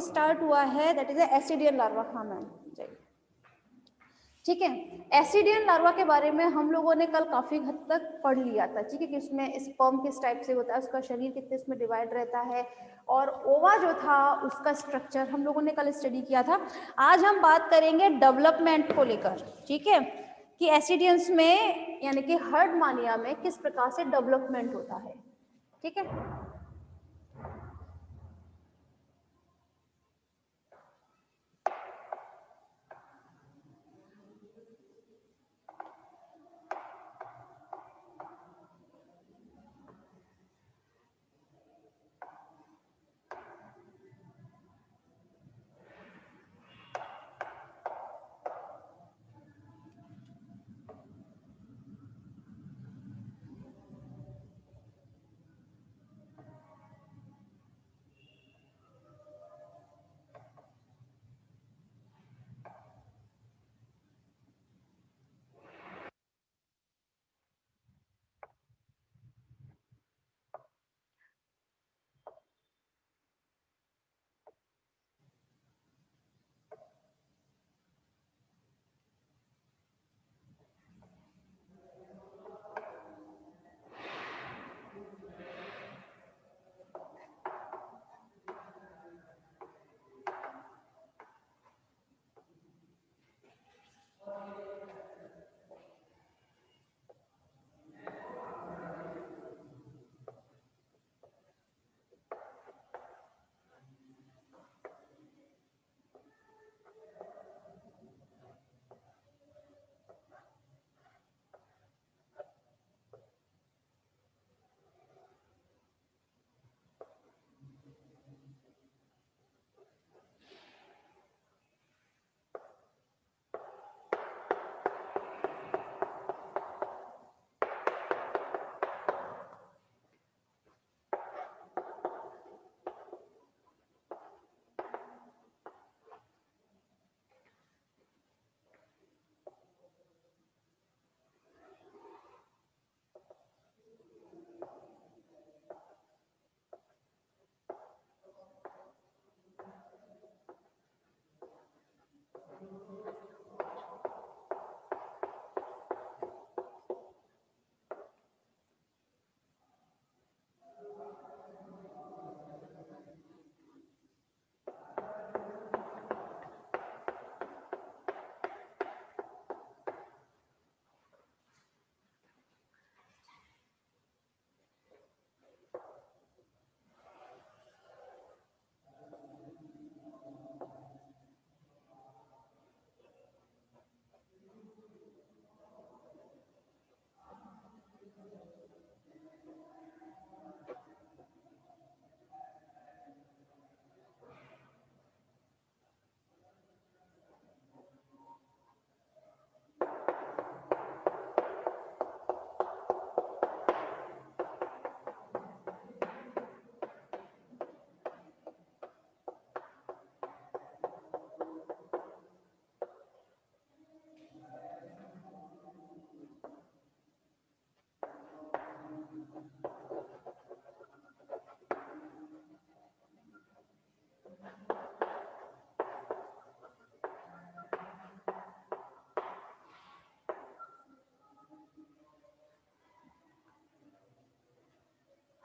Start हुआ है, that is ascidian larva. हाँ मैम, ठीक है। एसिडियन लार्वा के बारे में हम लोगों ने कल काफी हद तक पढ़ लिया था, ठीक है, कि उसमें स्पर्म किस टाइप से होता है, उसका शरीर कितने इसमें डिवाइड रहता है, और ओवा जो था उसका स्ट्रक्चर हम लोगों ने कल स्टडी किया था। आज हम बात करेंगे डेवलपमेंट को लेकर, ठीक है, कि एसिडियंस में यानी कि हर्ड मानिया में किस प्रकार से डेवलपमेंट होता है, ठीक है।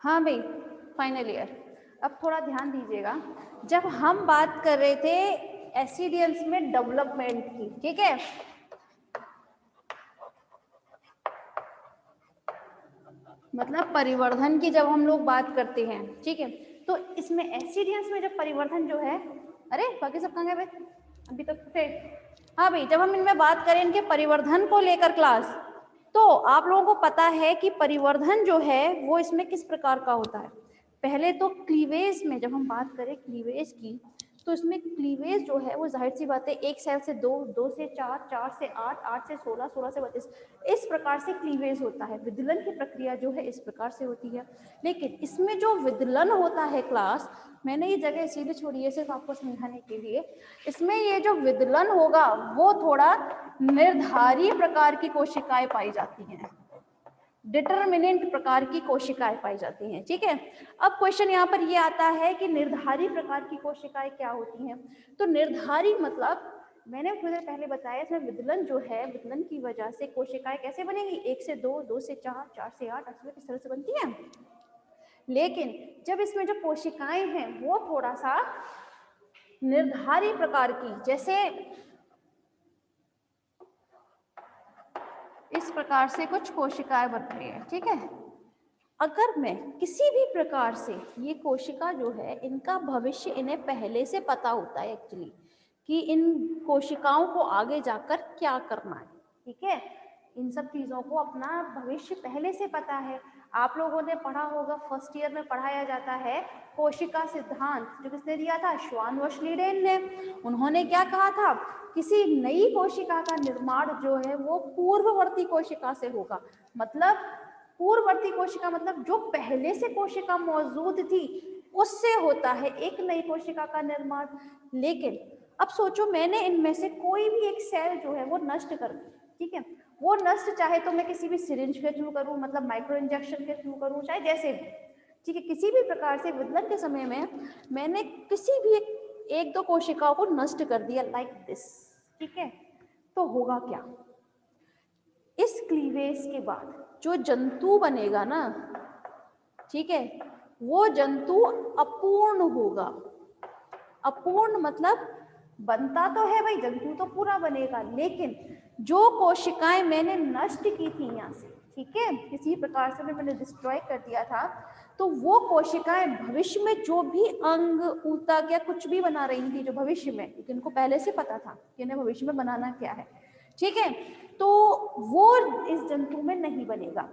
हाँ भाई, फाइनल ईयर। अब थोड़ा ध्यान दीजिएगा, जब हम बात कर रहे थे एसिडियंस में डेवलपमेंट की, ठीक है, मतलब परिवर्धन की जब हम लोग बात करते हैं, ठीक है, तो इसमें एसिडियंस में जब परिवर्धन जो है, अरे बाकी सब कहाँ गए भाई, अभी तक थे। हाँ भाई, जब हम इनमें बात करें इनके परिवर्धन को लेकर क्लास, तो आप लोगों को पता है कि परिवर्धन जो है वो इसमें किस प्रकार का होता है। पहले तो क्लीवेज में जब हम बात करें क्लीवेज की, तो इसमें क्लीवेज जो है वो जाहिर सी बात है, एक सेल से दो, दो से चार, चार से आठ, आठ से 16, 16 से 32, इस प्रकार से क्लीवेज होता है। विदलन की प्रक्रिया जो है इस प्रकार से होती है। लेकिन इसमें जो विदलन होता है क्लास, मैंने ये जगह इसीलिए छोड़ी है सिर्फ आपको समझाने के लिए, इसमें ये जो विदलन होगा वो थोड़ा निर्धारी प्रकार की कोशिकाएं पाई जाती हैं, डिटरमिनेंट प्रकार की कोशिकाएं पाई जाती हैं। ठीक है, अब क्वेश्चन यहाँ पर ये आता है कि निर्धारी प्रकार की कोशिकाएं क्या होती हैं। तो निर्धारी मतलब मैंने थोड़ी देर पहले बताया, इसमें विदलन जो है, विदलन की वजह से कोशिकाएं कैसे बनेंगी, 1 से 2, 2 से 4, 4 से 8, 8 से किस तरह से बनती हैं। लेकिन जब इसमें जो कोशिकाएं हैं वो थोड़ा सा निर्धारी प्रकार की, जैसे इस प्रकार से कुछ कोशिकाएं बन रही है। ठीक है, अगर मैं किसी भी प्रकार से ये कोशिका जो है, इनका भविष्य इन्हें पहले से पता होता है एक्चुअली कि इन कोशिकाओं को आगे जाकर क्या करना है। ठीक है, इन सब चीजों को अपना भविष्य पहले से पता है। आप लोगों ने पढ़ा होगा, फर्स्ट ईयर में पढ़ाया जाता है कोशिका सिद्धांत, जो किसने दिया था, श्वान व श्लीडेन ने। उन्होंने क्या कहा था, किसी नई कोशिका का निर्माण जो है वो पूर्ववर्ती कोशिका से होगा। मतलब पूर्ववर्ती कोशिका मतलब जो पहले से कोशिका मौजूद थी उससे होता है एक नई कोशिका का निर्माण। लेकिन अब सोचो, मैंने इनमें से कोई भी एक सेल जो है वो नष्ट कर दी। ठीक है, वो नष्ट चाहे तो मैं किसी भी सिरिंज के थ्रू करूं, मतलब माइक्रो इंजेक्शन के थ्रू करूं, चाहे जैसे भी। ठीक है, किसी भी प्रकार से विदलन के समय में मैंने किसी भी एक दो कोशिकाओं को नष्ट कर दिया, लाइक दिस। ठीक है, तो होगा क्या, इस क्लीवेज के बाद जो जंतु बनेगा ना, ठीक है, वो जंतु अपूर्ण होगा। अपूर्ण मतलब बनता तो है भाई, जंतु तो पूरा बनेगा, लेकिन जो कोशिकाएं मैंने नष्ट की थी यहाँ से, ठीक है, किसी प्रकार से मैंने डिस्ट्रॉय कर दिया था, तो वो कोशिकाएं भविष्य में जो भी अंग ऊतक या कुछ भी बना रही थी जो भविष्य में, क्योंकि इनको पहले से पता था कि इन्हें भविष्य में बनाना क्या है। ठीक है, तो वो इस जंतु में नहीं बनेगा।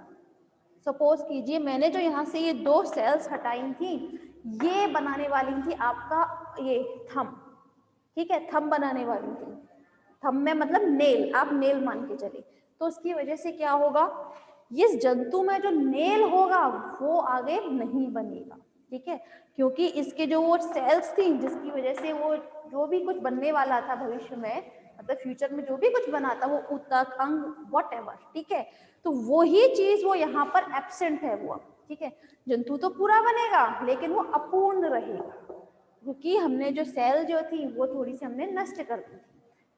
सपोज कीजिए मैंने जो यहाँ से ये 2 सेल्स हटाई थी, ये बनाने वाली थी आपका ये थंब। ठीक है, थंब बनाने वाली थी, थंब में मतलब नेल, आप नेल मान के चले, तो उसकी वजह से क्या होगा, इस जंतु में जो नेल होगा वो आगे नहीं बनेगा। ठीक है, क्योंकि इसके जो वो सेल्स थी जिसकी वजह से वो जो भी कुछ बनने वाला था भविष्य में, मतलब फ्यूचर में जो भी कुछ बना था, वो ऊतक अंग व्हाटएवर, ठीक है, तो वही चीज वो यहाँ पर एब्सेंट है वो। ठीक है, जंतु तो पूरा बनेगा लेकिन वो अपूर्ण रहेगा, क्योंकि हमने जो सेल जो थी वो थोड़ी सी हमने नष्ट कर दी।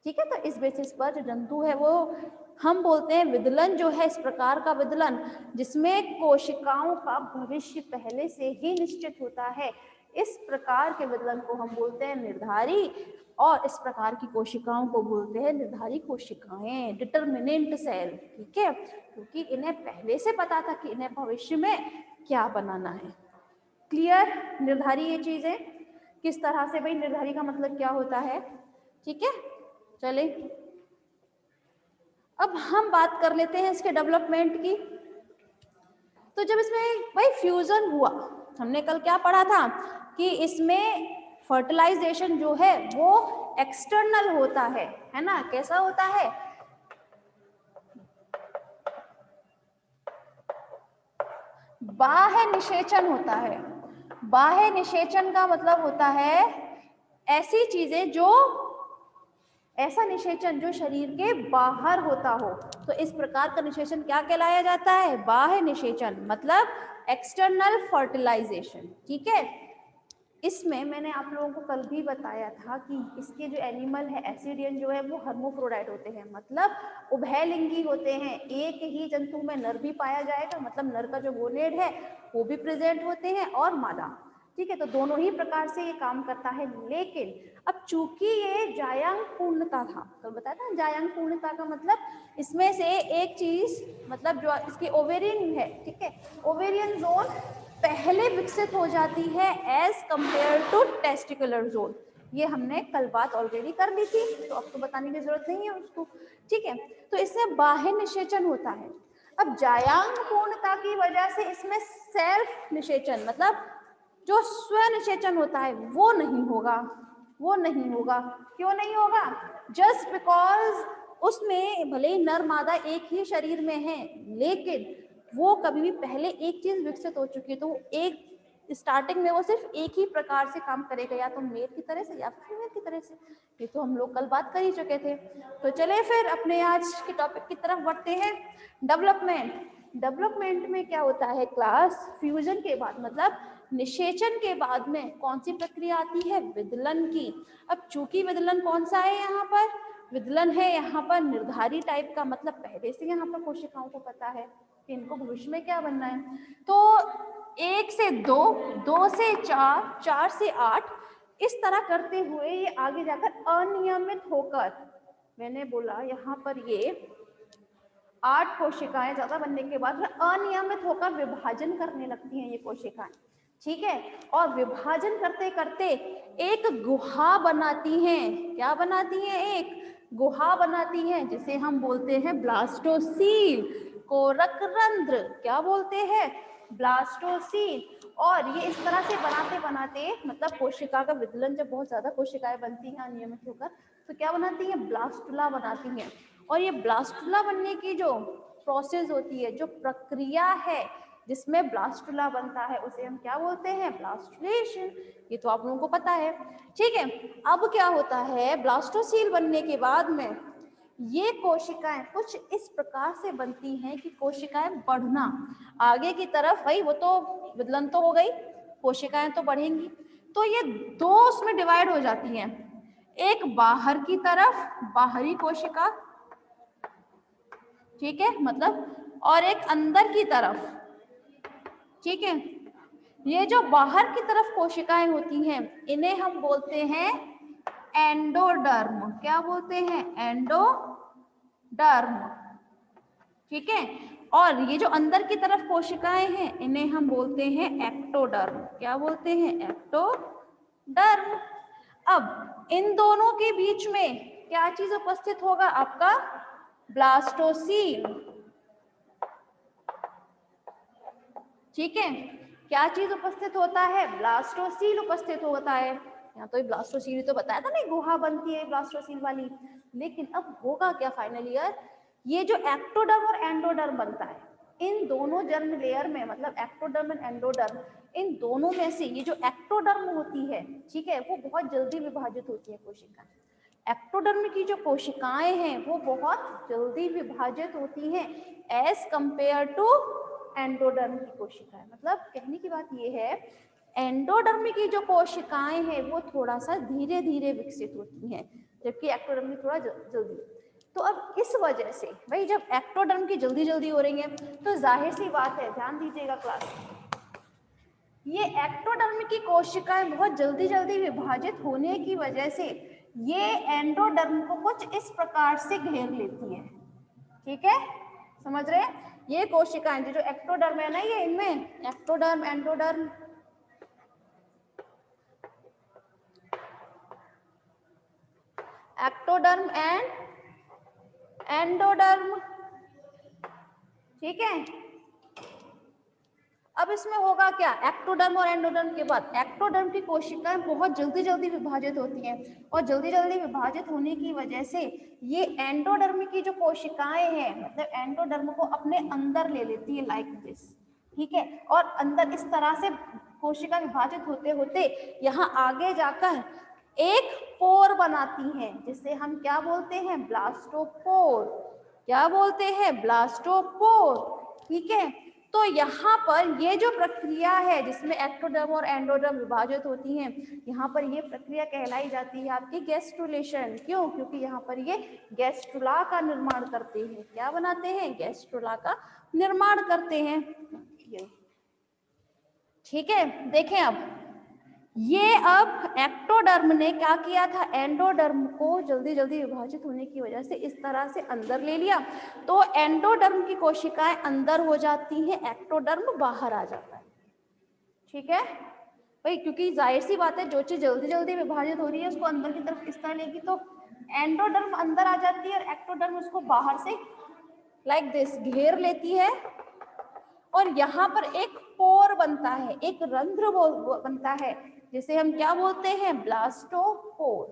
ठीक है, तो इस बेसिस पर जो जंतु है वो हम बोलते हैं विदलन जो है, इस प्रकार का विदलन जिसमें कोशिकाओं का भविष्य पहले से ही निश्चित होता है, इस प्रकार के विदलन को हम बोलते हैं निर्धारी, और इस प्रकार की कोशिकाओं को बोलते हैं निर्धारी कोशिकाएं, डिटरमिनेंट सेल। ठीक है, क्योंकि इन्हें पहले से पता था कि इन्हें भविष्य में क्या बनाना है। क्लियर, निर्धारी ये चीजें किस तरह से, भाई निर्धारी का मतलब क्या होता है। ठीक है, चले अब हम बात कर लेते हैं इसके डेवलपमेंट की। तो जब इसमें भाई फ्यूजन हुआ, हमने कल क्या पढ़ा था कि इसमें फर्टिलाइजेशन जो है वो एक्सटर्नल होता है ना, कैसा होता है, बाह्य निषेचन होता है। बाह्य निषेचन का मतलब होता है ऐसी चीजें जो, ऐसा निषेचन जो शरीर के बाहर होता हो, तो इस प्रकार का निषेचन क्या कहलाया जाता है, बाह्य निषेचन, मतलब एक्सटर्नल फर्टिलाइजेशन। ठीक है, इसमें मैंने आप लोगों को कल भी बताया था कि इसके जो एनिमल है एसिडियन जो है वो हर्मोफ्रोडाइट होते हैं, मतलब उभयलिंगी होते हैं, एक ही जंतु में नर भी पाया जाएगा, मतलब नर का जो गोनेड है वो भी प्रेजेंट होते हैं और मादा। ठीक है, तो दोनों ही प्रकार से ये काम करता है। लेकिन अब चूंकि ये जायांग पूर्णता था, तो बताया था जायांग पूर्णता का मतलब इसमें से एक चीज, मतलब जो इसकी ओवेरियन है, ठीक है, ओवेरियन जोन पहले विकसित हो जाती है as compare to testicular zone. ये हमने कल बात ऑलरेडी कर ली थी, तो अब तो बताने की जरूरत नहीं है उसको। ठीक है, तो इसमें बाह्य निषेचन होता है। अब जायांग पूर्णता की वजह से इसमें सेल्फ निषेचन, मतलब जो स्व निषेचन होता है वो नहीं होगा। वो नहीं होगा, क्यों नहीं होगा, जस्ट बिकॉज उसमें भले ही नर मादा एक ही शरीर में है, लेकिन वो कभी भी पहले एक चीज विकसित हो चुकी है, तो एक स्टार्टिंग में वो सिर्फ एक ही प्रकार से काम करेगा, या तो मेल की तरह से या फीमेल की तरह से। ये तो हम लोग कल बात कर ही चुके थे। तो चले फिर अपने आज के टॉपिक की तरफ बढ़ते हैं, डेवलपमेंट। डेवलपमेंट में क्या होता है क्लास, फ्यूजन के बाद मतलब निषेचन के बाद में कौन सी प्रक्रिया आती है, विदलन की। अब चूंकि विदलन कौन सा है यहाँ पर, विदलन है यहाँ पर निर्धारी टाइप का, मतलब पहले से यहाँ पर कोशिकाओं को पता है कि इनको भविष्य में क्या बनना है। तो 1 से 2, 2 से 4, 4 से 8 इस तरह करते हुए ये आगे जाकर अनियमित होकर, मैंने बोला यहाँ पर ये 8 कोशिकाएं ज्यादा बनने के बाद अनियमित होकर विभाजन करने लगती हैं ये कोशिकाएं, ठीक है। और विभाजन करते करते एक गुहा बनाती हैं। क्या बनाती हैं, एक गुहा बनाती हैं, जिसे हम बोलते हैं ब्लास्टोसील, कोरक रंध्र। क्या बोलते हैं, ब्लास्टोसील। और ये इस तरह से बनाते बनाते मतलब कोशिका का विदलन, जब बहुत ज्यादा कोशिकाएं बनती हैं अनियमित होकर, तो क्या बनाती हैं, ब्लास्टुला बनाती हैं। और ये ब्लास्टुला बनने की जो प्रोसेस होती है, जो प्रक्रिया है जिसमें ब्लास्टुला बनता है, उसे हम क्या बोलते हैं, ब्लास्टुलेशन। ये तो आप लोगों को पता है, ठीक है। अब क्या होता है, ब्लास्टोसील बनने के बाद में ये कोशिकाएं कुछ इस प्रकार से बनती हैं कि कोशिकाएं बढ़ना आगे की तरफ, भाई वो तो विदलन तो हो गई, कोशिकाएं तो बढ़ेंगी, तो ये 2 उसमें डिवाइड हो जाती हैं। एक बाहर की तरफ बाहरी कोशिका, ठीक है, मतलब, और एक अंदर की तरफ, ठीक है। ये जो बाहर की तरफ कोशिकाएं होती हैं इन्हें हम बोलते हैं एंडोडर्म। क्या बोलते हैं, एंडोडर्म, ठीक है। और ये जो अंदर की तरफ कोशिकाएं हैं इन्हें हम बोलते हैं एक्टोडर्म। क्या बोलते हैं, एक्टोडर्म। अब इन दोनों के बीच में क्या चीज उपस्थित होगा, आपका ब्लास्टोसील, ठीक है। क्या चीज उपस्थित होता है, ब्लास्टोसील उपस्थित होता है। यहाँ तो ये ब्लास्टोसील तो बताया था ना, गुहा बनती है ब्लास्टोसील वाली। लेकिन अब होगा क्या फाइनल ईयर, ये जो एक्टोडर्म और एंडोडर्म बनता है, इन दोनों जर्म लेयर में, मतलब एक्टोडर्म एंड एंडोडर्म, इन दोनों में से ये जो एक्टोडर्म होती है, ठीक है, वो बहुत जल्दी विभाजित होती है कोशिका। एक्टोडर्म की जो कोशिकाएं हैं वो बहुत जल्दी विभाजित होती हैं एज कंपेयर टू एंडोडर्म की कोशिकाएं। मतलब कहने की बात ये है, एंडोडर्म की जो कोशिकाएं हैं वो थोड़ा सा धीरे धीरे विकसित होती हैं, जबकि एक्टोडर्म की थोड़ा जल्दी। तो अब इस वजह से भाई जब एक्टोडर्म की जल्दी जल्दी हो रही है तो जाहिर सी बात है, ध्यान दीजिएगा क्लास, ये एक्टोडर्म की कोशिकाएं बहुत जल्दी जल्दी विभाजित होने की वजह से ये एंडोडर्म को कुछ इस प्रकार से घेर लेती है, ठीक है, समझ रहे हैं। ये कोशिकाएं जो एक्टोडर्म है ना, ये इनमें ectoderm, endoderm, ectoderm and endoderm, ठीक है। अब इसमें होगा क्या, एक्टोडर्म और एंडोडर्म के बाद एक्टोडर्म की कोशिकाएं बहुत जल्दी जल्दी विभाजित होती हैं, और जल्दी जल्दी विभाजित होने की वजह से ये एंडोडर्म की जो कोशिकाएं हैं, मतलब एंडोडर्म को अपने अंदर ले लेती है लाइक दिस, ठीक है। और अंदर इस तरह से कोशिका विभाजित होते होते यहाँ आगे जाकर एक पोर बनाती हैं, जिसे हम क्या बोलते हैं, ब्लास्टोपोर। क्या बोलते हैं, ब्लास्टोपोर, ठीक है। तो यहाँ पर ये जो प्रक्रिया है जिसमें एक्टोडर्म और एंडोडर्म विभाजित होती हैं, यहाँ पर ये प्रक्रिया कहलाई जाती है आपकी गैस्ट्रुलेशन। क्यों, क्योंकि यहाँ पर ये गैस्ट्रुला का निर्माण करते हैं। क्या बनाते हैं, गैस्ट्रुला का निर्माण करते हैं, ठीक है। देखें अब ये अब एक्टोडर्म ने क्या किया था, एंडोडर्म को जल्दी जल्दी विभाजित होने की वजह से इस तरह से अंदर ले लिया, तो एंडोडर्म की कोशिकाएं अंदर हो जाती हैं, एक्टोडर्म बाहर आ जाता है, ठीक है भाई। क्योंकि जाहिर सी बात है, जो चीज जल्दी जल्दी विभाजित हो रही है उसको अंदर की तरफ इस तरह लेगी, तो एंडोडर्म अंदर आ जाती है और एक्टोडर्म उसको बाहर से लाइक दिस घेर लेती है, और यहाँ पर एक पोर बनता है, एक रंध्र बनता है, जिसे हम क्या बोलते हैं, ब्लास्टोपोर।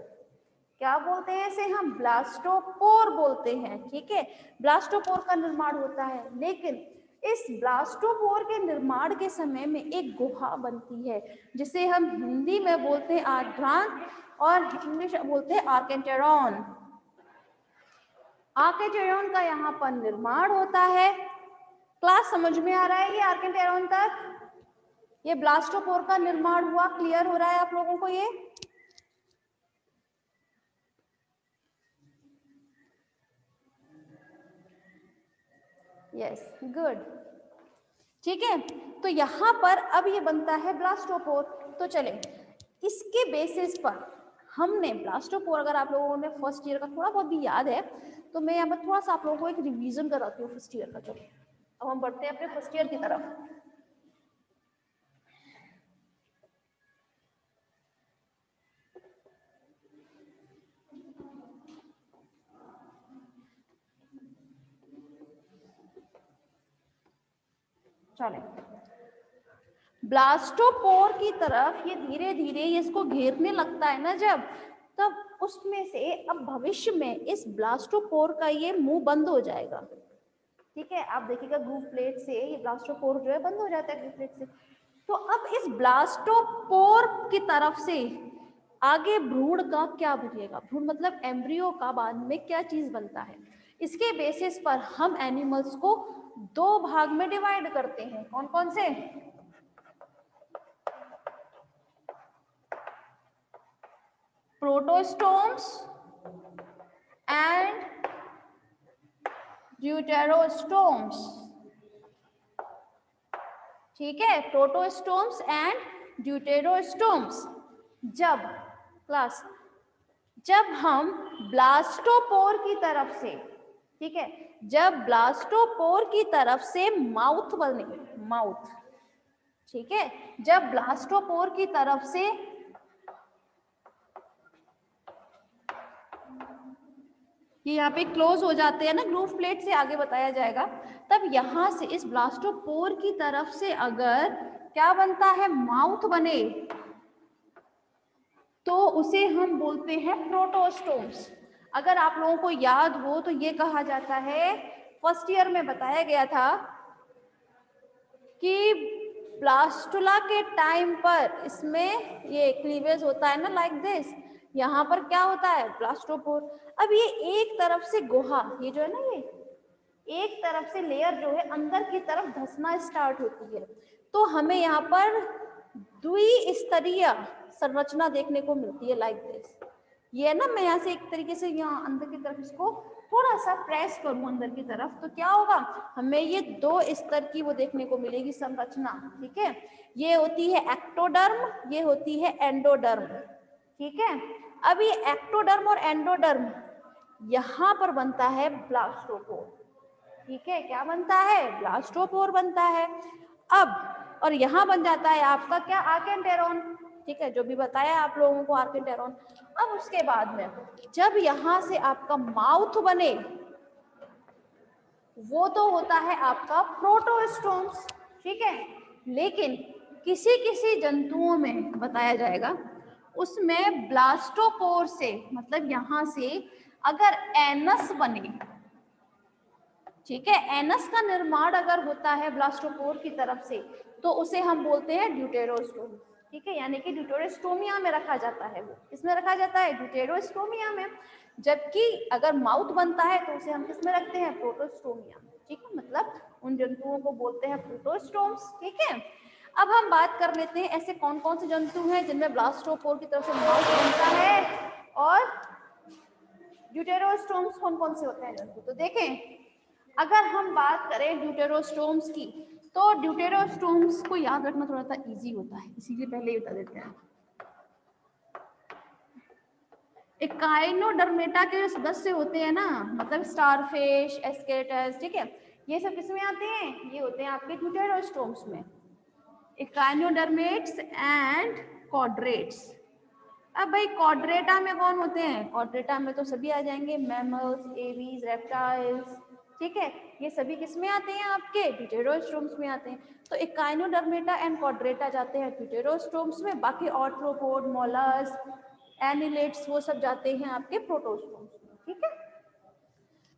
क्या बोलते हैं इसे, हम ब्लास्टोपोर बोलते हैं, ठीक है। ब्लास्टोपोर का निर्माण होता है, लेकिन इस ब्लास्टोपोर के निर्माण के समय में एक गुहा बनती है, जिसे हम हिंदी में बोलते हैं आर्द्रांत और इंग्लिश बोलते हैं आर्केटेरॉन। आर्केटेरॉन का यहाँ पर निर्माण होता है, क्लास समझ में आ रहा है ये आर्किन तक? ये ब्लास्टोपोर का निर्माण हुआ, क्लियर हो रहा है आप लोगों को ये? Yes, good. ठीक है, तो यहां पर अब ये बनता है ब्लास्टोपोर। तो चले, इसके बेसिस पर हमने ब्लास्टोपोर, अगर आप लोगों ने फर्स्ट ईयर का थोड़ा बहुत भी याद है तो मैं यहाँ पर थोड़ा सा आप लोगों को एक रिवीजन कराती हूँ फर्स्ट ईयर का। चलिए अब हम बढ़ते हैं अपने फर्स्ट ईयर की तरफ। चले, ब्लास्टोपोर की तरफ ये धीरे धीरे इसको घेरने लगता है ना जब, तब उसमें से अब भविष्य में इस ब्लास्टोपोर का ये मुंह बंद हो जाएगा। ठीक है, आप देखिएगा ग्रूव प्लेट से ये ब्लास्टोपोर जो है बंद हो जाता है ग्रूव प्लेट से। तो अब इस ब्लास्टोपोर की तरफ से आगे भ्रूण का क्या बनेगा? भ्रूण मतलब एम्ब्रियो का बाद में क्या चीज बनता है, इसके बेसिस पर हम एनिमल्स को दो भाग में डिवाइड करते हैं। कौन कौन से? Protostomes and deuterostomes. ठीक है, प्रोटोस्टोम्स एंड ड्यूटेरोस्टोम्स। जब हम ब्लास्टोपोर की तरफ से, ठीक है, जब ब्लास्टोपोर की तरफ से माउथ बने, माउथ, ठीक है, जब ब्लास्टोपोर की तरफ से ये यहाँ पे क्लोज हो जाते हैं ना ग्रूव प्लेट से, आगे बताया जाएगा, तब यहां से इस ब्लास्टोपोर की तरफ से अगर क्या बनता है, माउथ बने, तो उसे हम बोलते हैं प्रोटोस्टोम्स। अगर आप लोगों को याद हो तो ये कहा जाता है, फर्स्ट ईयर में बताया गया था कि ब्लास्टुला के टाइम पर इसमें ये क्लीवेज होता है ना, लाइक दिस, यहाँ पर क्या होता है, ब्लास्टोपोर। अब ये एक तरफ से गुहा, ये जो है ना, ये एक तरफ से लेयर जो है अंदर की तरफ धंसना स्टार्ट होती है, तो हमें यहाँ पर द्विस्तरीय संरचना देखने को मिलती है, लाइक दिस। ये ना, मैं यहाँ से एक तरीके से यहाँ अंदर की तरफ इसको थोड़ा सा प्रेस करूं अंदर की तरफ, तो क्या होगा, हमें ये दो स्तर की वो देखने को मिलेगी संरचना। ठीक है, ये होती है एक्टोडर्म, ये होती है एंडोडर्म। ठीक है, अब ये एक्टोडर्म और एंडोडर्म यहाँ पर बनता है ब्लास्टोपोर। ठीक है, क्या बनता है, ब्लास्टोपोर बनता है। अब और यहाँ बन जाता है आपका क्या, आर्केंटेरॉन। ठीक है, जो भी बताया आप लोगों को आर्केंटेरॉन। अब उसके बाद में जब यहाँ से आपका माउथ बने, वो तो होता है आपका प्रोटोस्टोम्स। ठीक है, लेकिन किसी किसी जंतुओं में बताया जाएगा, उसमें ब्लास्टोपोर से, मतलब यहाँ से अगर एनस बने, ठीक है, एनस का निर्माण अगर होता है ब्लास्टोपोर की तरफ से, तो उसे हम बोलते हैं ड्यूटेरोस्टोम। ठीक है, यानी कि ड्यूटेरोस्टोमिया में रखा जाता है, वो किसमें रखा जाता है, ड्यूटेरोस्टोमिया में। जबकि अगर माउथ बनता है तो उसे हम किसमें रखते हैं, प्रोटोस्टोमिया में। ठीक है, मतलब उन जंतुओं को बोलते हैं प्रोटोस्टोम्स। ठीक है, अब हम बात कर लेते हैं ऐसे कौन कौन से जंतु हैं जिनमें ब्लास्टोपोर की तरफ से माउथ बनता है, और ड्यूटेरोस्टोम्स कौन कौन से होते हैं जंतु। तो देखें, अगर हम बात करें ड्यूटेरोस्टोम्स की, तो ड्यूटेरोस्टोम्स को याद रखना थोड़ा सा इजी होता है, इसीलिए पहले ही बता देते हैं। एकाइनोडर्मेटा के जो सदस्य होते हैं ना, मतलब स्टारफिश, एस्केटस, ठीक है, ये सब किसमें आते हैं, ये होते हैं आपके ड्यूटेरोस्टोम्स में, एकाइनोडर्मेट्स एंड कॉड्रेट्स। अब भाई कॉड्रेटा में कौन होते हैं, कॉड्रेटा में तो सभी आ जाएंगे, मैमल्स, एवीज, रेप्टाइल्स। ठीक है, ये सभी किसमें आते हैं, आपके ड्यूटेरोस्टोम्स में आते हैं। तो एकाइनोडर्मेटा एंड कॉड्रेटा जाते हैं ड्यूटेरोस्टोम्स में, बाकी ऑर्थ्रोपोड, मोलस्क, एनिलेट्स, वो सब जाते हैं आपके प्रोटोस्टोम्स में। ठीक है,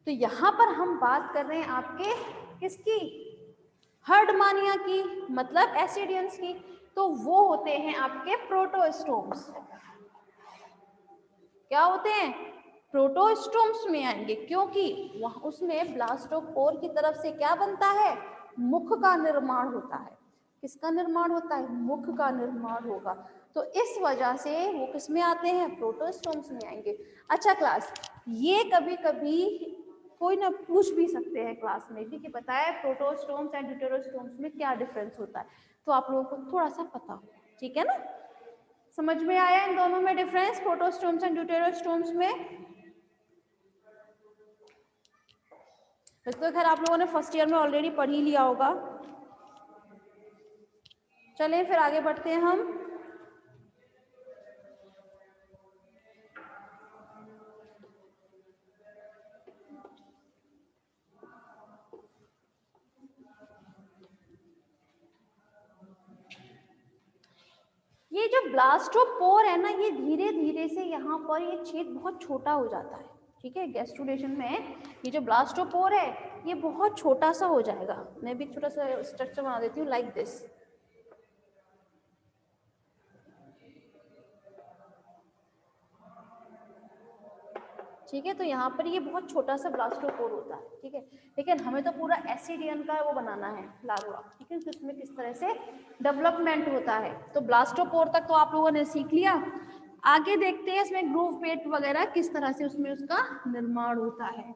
तो यहाँ पर हम बात कर रहे हैं आपके किसकी, हर्डमानिया की, मतलब एसिडियंस की। तो वो होते हैं आपके प्रोटोस्टोम्स। क्या होते हैं, प्रोटोस्टोम्स में आएंगे, क्योंकि वहां उसमें ब्लास्टोपोर की तरफ से क्या बनता है, मुख का निर्माण होता है। किसका निर्माण होता है? मुख का निर्माण होगा। तो इस वजह से वो किस में आते हैं? प्रोटोस्टोम्स में आएंगे। अच्छा क्लास, ये कभी कभी कोई ना पूछ भी सकते हैं क्लास में कि बताया प्रोटोस्टोम्स एंड ड्यूटेरोस्टोम्स में क्या डिफरेंस होता है, तो आप लोगों को थोड़ा सा पता हो, ठीक है ना? समझ में आया इन दोनों में डिफरेंस, प्रोटोस्टोम्स एंड ड्यूटेरोस्टोम्स में? तो खैर आप लोगों ने फर्स्ट ईयर में ऑलरेडी पढ़ ही लिया होगा। चलें फिर आगे बढ़ते हैं हम। ये जो ब्लास्टोपोर है ना, ये धीरे धीरे से यहाँ पर ये छेद बहुत छोटा हो जाता है, ठीक है? गैस्ट्रुलेशन में ये जो ब्लास्टोपोर है ये बहुत छोटा सा हो जाएगा। मैं भी छोटा सा स्ट्रक्चर बना देती हूँ लाइक दिस, ठीक है? तो यहाँ पर ये बहुत छोटा सा ब्लास्टोपोर होता है, ठीक है? लेकिन हमें तो पूरा एसिडियन का वो बनाना है लार्वा, ठीक है? तो इसमें किस तरह से डेवलपमेंट होता है, तो ब्लास्टोपोर तक तो आप लोगों ने सीख लिया। आगे देखते हैं इसमें ग्रूव पेट वगैरह किस तरह से उसमें उसका निर्माण होता है।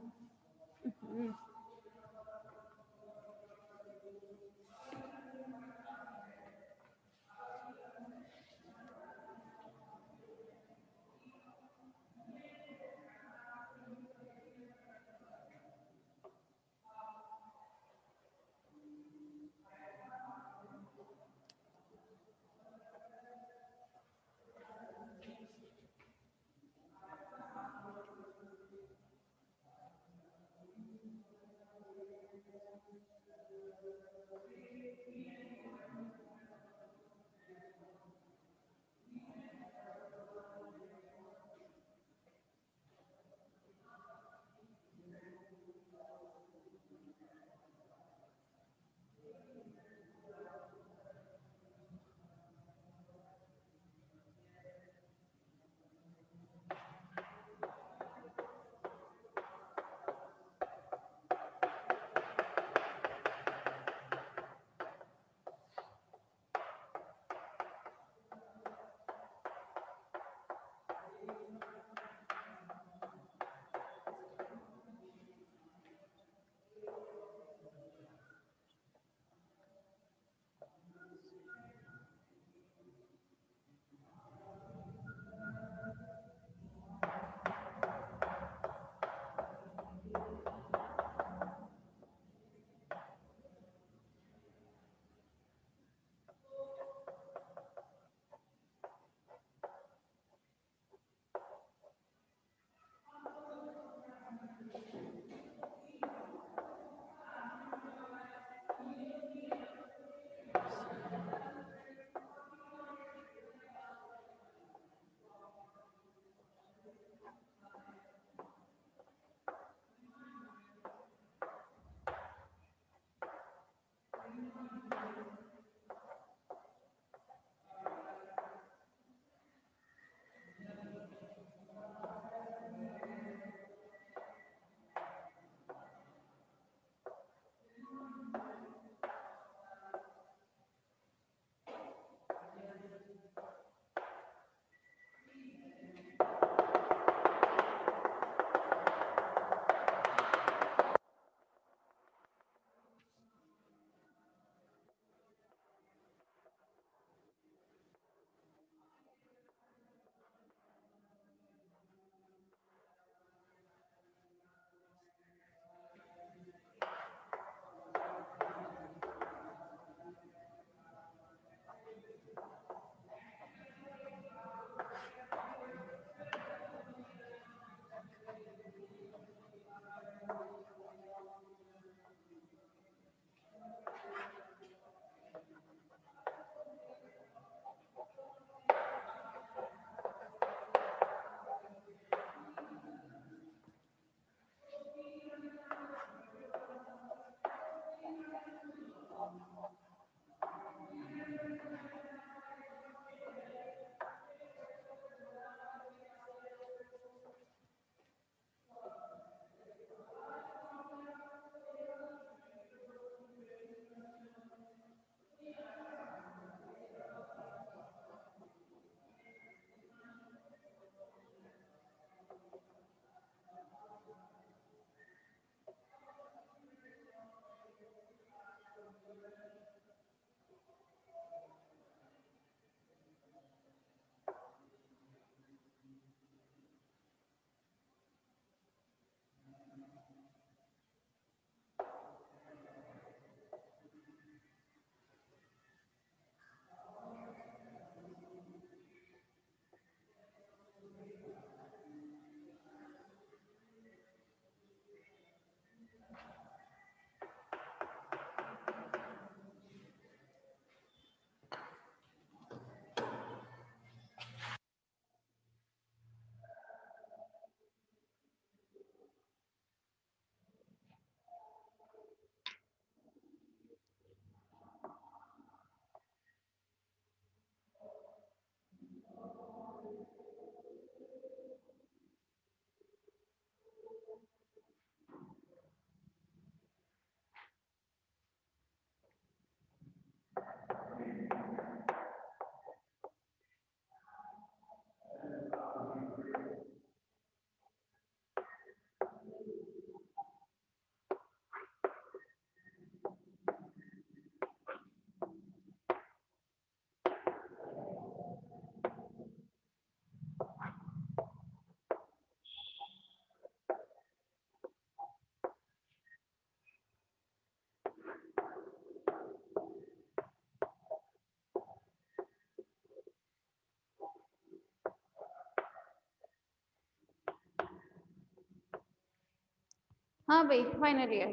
हाँ भाई फाइनल ईयर,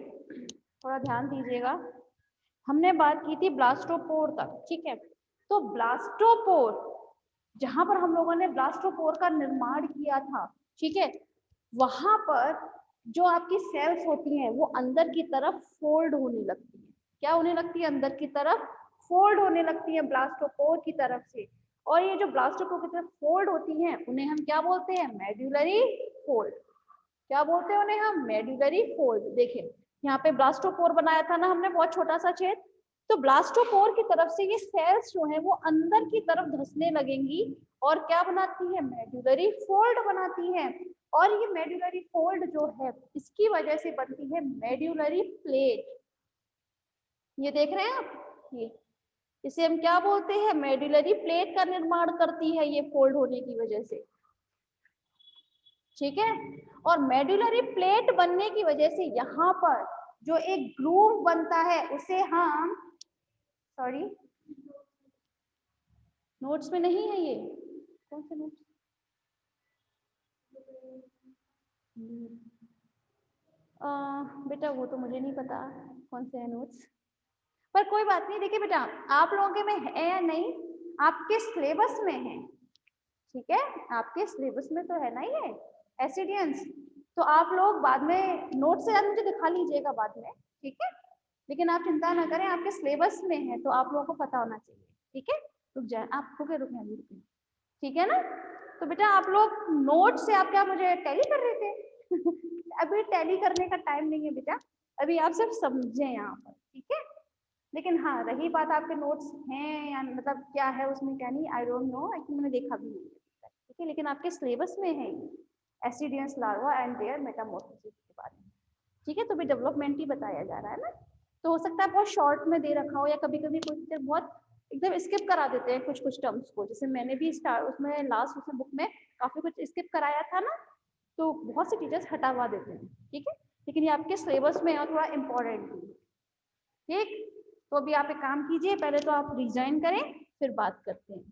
थोड़ा ध्यान दीजिएगा। हमने बात की थी ब्लास्टोपोर तक, ठीक है। तो ब्लास्टोपोर, जहां पर हम लोगों ने ब्लास्टोपोर का निर्माण किया था, ठीक है, वहां पर जो आपकी सेल्स होती हैं वो अंदर की तरफ फोल्ड होने लगती है। क्या होने लगती है? अंदर की तरफ फोल्ड होने लगती है ब्लास्टोपोर की तरफ से। और ये जो ब्लास्टोपोर की तरफ फोल्ड होती हैं उन्हें हम क्या बोलते हैं? Medullary fold. क्या बोलते हैं उन्हें हम? Medullary fold. देखिए यहाँ पे ब्लास्टोपोर बनाया था ना हमने, बहुत छोटा सा छेद। तो ब्लास्टोपोर की तरफ से ये सेल्स जो है वो अंदर की तरफ धंसने लगेंगी और क्या बनाती है? मेड्यूलरी फोल्ड बनाती है। और ये मेड्यूलरी फोल्ड जो है इसकी वजह से बनती है मेड्यूलरी प्लेट। ये देख रहे हैं आप, ये इसे हम क्या बोलते हैं? मेड्यूलरी प्लेट का निर्माण करती है ये फोल्ड होने की वजह से, ठीक है। और मेड्यूलरी प्लेट बनने की वजह से यहाँ पर जो एक ग्रूव बनता है उसे हम, सॉरी नोट्स में नहीं है ये, कौन से नोट्स? बेटा वो तो मुझे नहीं पता कौन से है नोट्स, पर कोई बात नहीं। देखिए बेटा, आप लोगों के में है या नहीं, आपके सिलेबस में है, ठीक है, आपके सिलेबस में तो है ना ये एसिडियंस। तो आप लोग बाद में नोट से यार मुझे दिखा लीजिएगा बाद में, ठीक है। लेकिन आप चिंता ना करें, आपके सिलेबस में है तो आप लोगों को पता होना चाहिए, ठीक है। रुक जाए आप, रुके अभी रुके, ठीक है ना। तो बेटा आप लोग नोट से, आप क्या मुझे टैली कर रहे थे? अभी टैली करने का टाइम नहीं है बेटा, अभी आप सिर्फ समझे यहाँ पर, ठीक है। लेकिन हाँ, रही बात आपके नोट्स हैं या मतलब क्या है उसमें क्या नहीं, आई डोंट नो, एक्चुअली मैंने देखा भी नहीं है, ठीक है। लेकिन आपके सिलेबस में है ascidians larva and their metamorphosis के बारे में, ठीक है। तो भी डेवलपमेंट ही बताया जा रहा है ना, तो हो सकता है बहुत शॉर्ट में दे रखा हो या कभी कभी कुछ टीचर बहुत एकदम स्किप करा देते हैं कुछ कुछ टर्म्स को, जैसे मैंने भी स्टार्ट उसमें लास्ट उसमें बुक में काफी कुछ स्किप कराया था ना, तो बहुत से टीचर्स हटावा देते हैं, ठीक है। लेकिन ये आपके सिलेबस में है और थोड़ा इम्पोर्टेंट भी है, ठीक। तो अभी आप एक काम कीजिए, पहले तो आप रिजाइन करें फिर बात करते हैं।